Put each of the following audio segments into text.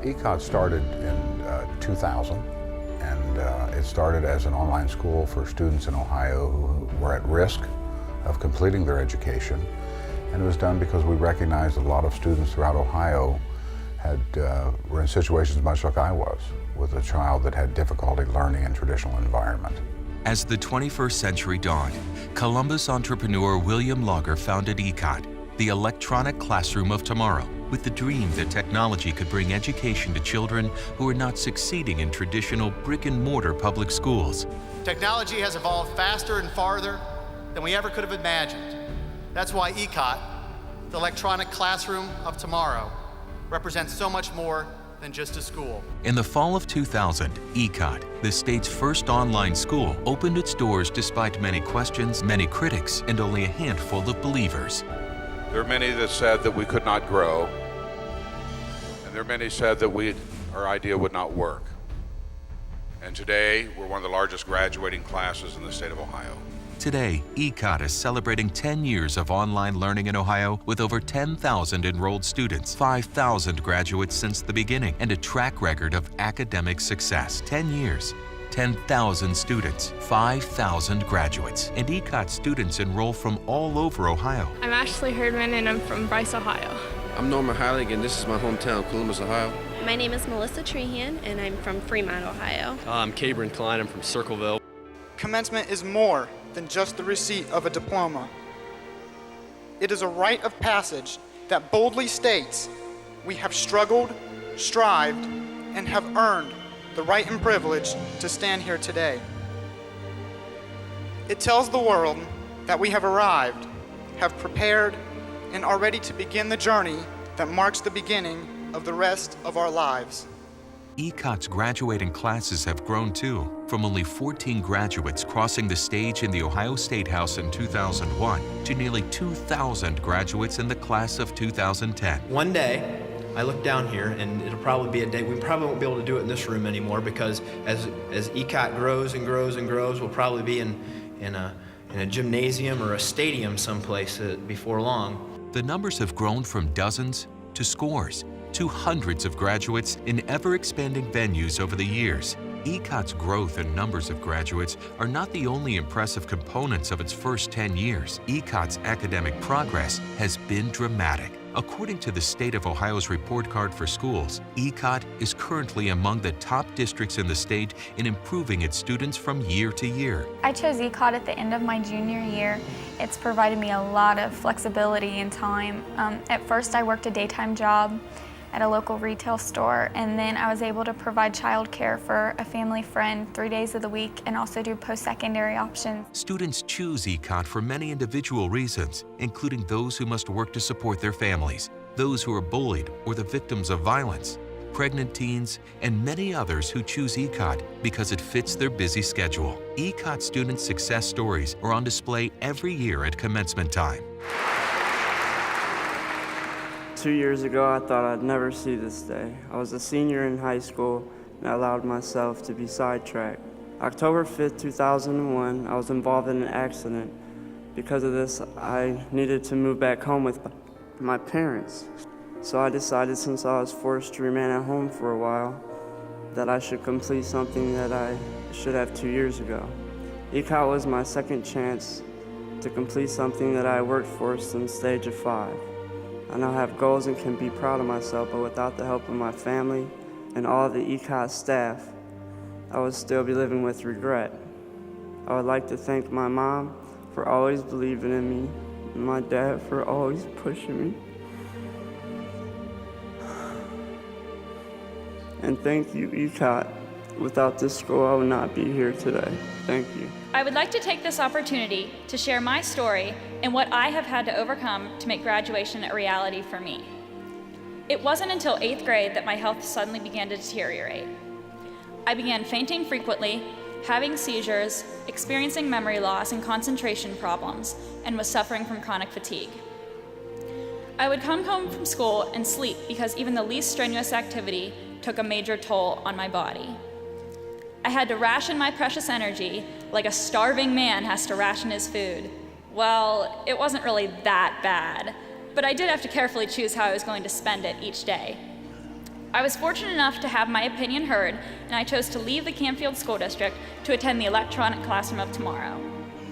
ECOT started in 2000, and it started as an online school for students in Ohio who were at risk of completing their education. And it was done because we recognized a lot of students throughout Ohio were in situations much like I was, with a child that had difficulty learning in traditional environment. As the 21st century dawned, Columbus entrepreneur William Lager founded ECOT, the electronic classroom of tomorrow, with the dream that technology could bring education to children who are not succeeding in traditional brick-and-mortar public schools. Technology has evolved faster and farther than we ever could have imagined. That's why ECOT, the electronic classroom of tomorrow, represents so much more than just a school. In the fall of 2000, ECOT, the state's first online school, opened its doors despite many questions, many critics, and only a handful of believers. There are many that said that we could not grow, and there are many said that our idea would not work. And today, we're one of the largest graduating classes in the state of Ohio. Today, ECOT is celebrating 10 years of online learning in Ohio with over 10,000 enrolled students, 5,000 graduates since the beginning, and a track record of academic success. 10 years, 10,000 students, 5,000 graduates, and ECOT students enroll from all over Ohio. I'm Ashley Herdman and I'm from Bryce, Ohio. I'm Norman Heilig and this is my hometown, Columbus, Ohio. My name is Melissa Trehan and I'm from Fremont, Ohio. I'm Cabron Klein, I'm from Circleville. Commencement is more than just the receipt of a diploma. It is a rite of passage that boldly states we have struggled, strived, and have earned the right and privilege to stand here today. It tells the world that we have arrived, have prepared, and are ready to begin the journey that marks the beginning of the rest of our lives. ECOT's graduating classes have grown too, from only 14 graduates crossing the stage in the Ohio State House in 2001 to nearly 2,000 graduates in the class of 2010. One day, I look down here and it'll probably be a day, we probably won't be able to do it in this room anymore because as ECOT grows and grows and grows, we'll probably be in a gymnasium or a stadium someplace before long. The numbers have grown from dozens to scores, to hundreds of graduates in ever-expanding venues over the years. ECOT's growth and numbers of graduates are not the only impressive components of its first 10 years. ECOT's academic progress has been dramatic. According to the State of Ohio's report card for schools, ECOT is currently among the top districts in the state in improving its students from year to year. I chose ECOT at the end of my junior year. It's provided me a lot of flexibility and time. At first I worked a daytime job at a local retail store, and then I was able to provide childcare for a family friend 3 days of the week and also do post-secondary options. Students choose ECOT for many individual reasons, including those who must work to support their families, those who are bullied or the victims of violence, pregnant teens, and many others who choose ECOT because it fits their busy schedule. ECOT student success stories are on display every year at commencement time. 2 years ago, I thought I'd never see this day. I was a senior in high school, and I allowed myself to be sidetracked. October 5th, 2001, I was involved in an accident. Because of this, I needed to move back home with my parents. So I decided, since I was forced to remain at home for a while, that I should complete something that I should have 2 years ago. ECOT was my second chance to complete something that I worked for since the age of 5. I now have goals and can be proud of myself, but without the help of my family and all of the ECOT staff, I would still be living with regret. I would like to thank my mom for always believing in me, and my dad for always pushing me. And thank you, ECOT. Without this school, I would not be here today. Thank you. I would like to take this opportunity to share my story and what I have had to overcome to make graduation a reality for me. It wasn't until 8th grade that my health suddenly began to deteriorate. I began fainting frequently, having seizures, experiencing memory loss and concentration problems, and was suffering from chronic fatigue. I would come home from school and sleep because even the least strenuous activity took a major toll on my body. I had to ration my precious energy like a starving man has to ration his food. Well, it wasn't really that bad, but I did have to carefully choose how I was going to spend it each day. I was fortunate enough to have my opinion heard, and I chose to leave the Canfield School District to attend the electronic classroom of tomorrow.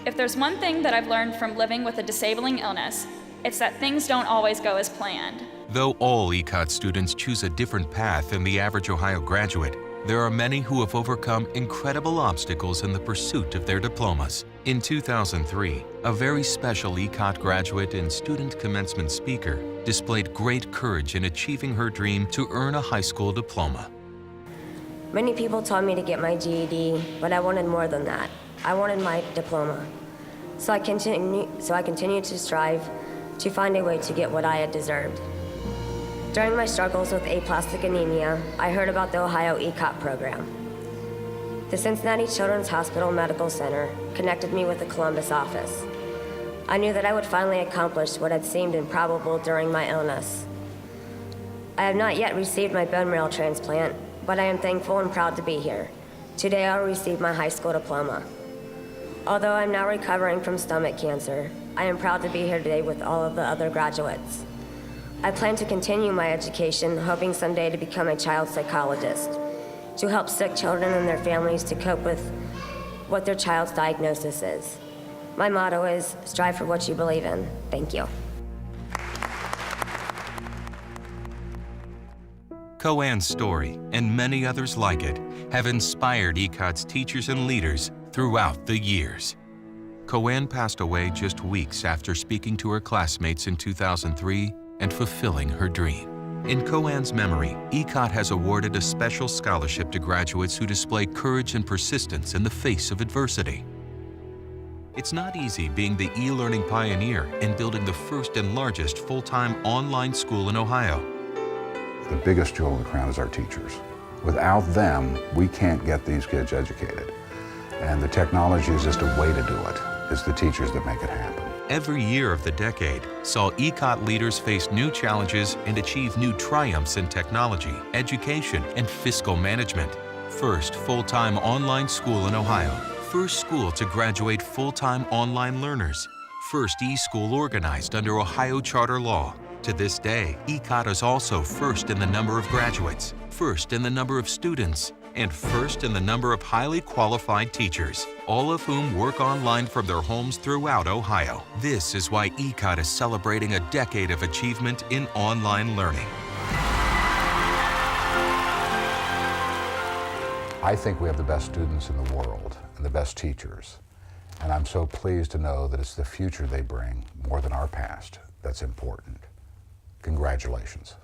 If there's one thing that I've learned from living with a disabling illness, it's that things don't always go as planned. Though all ECOT students choose a different path than the average Ohio graduate, there are many who have overcome incredible obstacles in the pursuit of their diplomas. In 2003, a very special ECOT graduate and student commencement speaker displayed great courage in achieving her dream to earn a high school diploma. Many people told me to get my GED, but I wanted more than that. I wanted my diploma. So I continued to strive to find a way to get what I had deserved. During my struggles with aplastic anemia, I heard about the Ohio ECOT program. The Cincinnati Children's Hospital Medical Center connected me with the Columbus office. I knew that I would finally accomplish what had seemed improbable during my illness. I have not yet received my bone marrow transplant, but I am thankful and proud to be here. Today I'll receive my high school diploma. Although I'm now recovering from stomach cancer, I am proud to be here today with all of the other graduates. I plan to continue my education, hoping someday to become a child psychologist, to help sick children and their families to cope with what their child's diagnosis is. My motto is, strive for what you believe in. Thank you. Coann's story, and many others like it, have inspired ECOT's teachers and leaders throughout the years. Coann passed away just weeks after speaking to her classmates in 2003 and fulfilling her dream. In Coann's memory, ECOT has awarded a special scholarship to graduates who display courage and persistence in the face of adversity. It's not easy being the e-learning pioneer and building the first and largest full-time online school in Ohio. The biggest jewel in the crown is our teachers. Without them, we can't get these kids educated. And the technology is just a way to do it. It's the teachers that make it happen. Every year of the decade saw ECOT leaders face new challenges and achieve new triumphs in technology, education, and fiscal management. First full-time online school in Ohio. First school to graduate full-time online learners. First e-school organized under Ohio charter law. To this day, ECOT is also first in the number of graduates, first in the number of students, and first in the number of highly qualified teachers, all of whom work online from their homes throughout Ohio. This is why ECOT is celebrating a decade of achievement in online learning. I think we have the best students in the world and the best teachers. And I'm so pleased to know that it's the future they bring more than our past that's important. Congratulations.